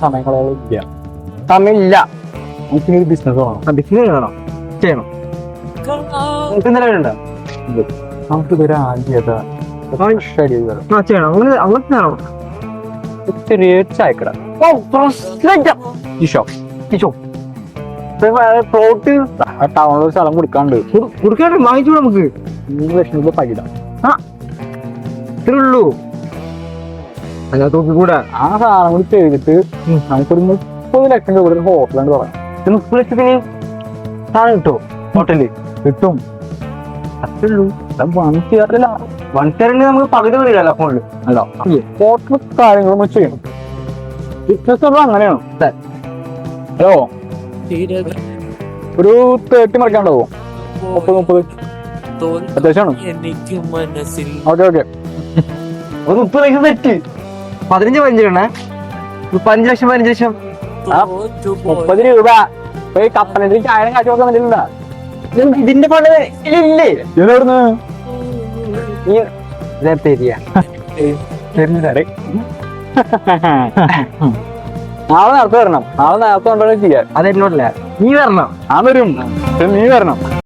സമയങ്ങളില്ല. സമയമില്ല. നമുക്കിനി ബിസിനസ് വേണം. ബിസിനസ് വേണം, ചെയ്യണം. നിങ്ങൾക്ക് നിലവിലുണ്ടോ? നമുക്കിതൊരു ആദ്യത ചെയ്യണം. അങ്ങനത്തെ വേണം. ചെറിയ ചായക്കട പ്ലോട്ട് ടൗണിലൊരു സ്ഥലം കൊടുക്കാണ്ട് കൊടുക്കാണ്ട് വാങ്ങിച്ചു നമുക്ക്. 3 ലക്ഷം രൂപ പൈസ ഇത്രേ ഉള്ളൂ. അതിനകത്ത് നോക്കിക്കൂടെ ആ സാധനം കൂടി ചെയ്തിട്ട് നമുക്കൊരു 30 ലക്ഷം രൂപ ഹോട്ടലുണ്ട് പറയാം. 30 ലക്ഷത്തിന് സാധനം കിട്ടുമോ? ഹോട്ടലിൽ കിട്ടും. അത്രേ ഉള്ളൂ. വൺസിയറില്ല വൺസേറിന് നമുക്ക് പകുതി വരില്ല ഫോണിൽ. അല്ല ഹോട്ടൽ കാര്യങ്ങളും ചെയ്യണം. ബിസിനസ് അങ്ങനെയാണ്. ഹലോ, ഒരു 30 മറിക്കാണ്ടാവോ? 30 അത്യാവശ്യമാണ്. Okay okay. ഒരു 30 ലക്ഷം തെറ്റ്. 15 വേണേ. 15 ലക്ഷം 15 ലക്ഷം 30 രൂപ കപ്പലിന്റെ ചായ കാശ് നോക്കാൻ പറ്റില്ല. ഇതിന്റെ പണി ഇല്ലേ? എവിടുന്ന് നാളെ നേരത്തെ വരണം. നാളെ നേരത്തെ കൊണ്ടുവരണം ചെയ്യാൻ. അതെന്നോടല്ല, നീ വരണം. ആ വരും. നീ വരണം.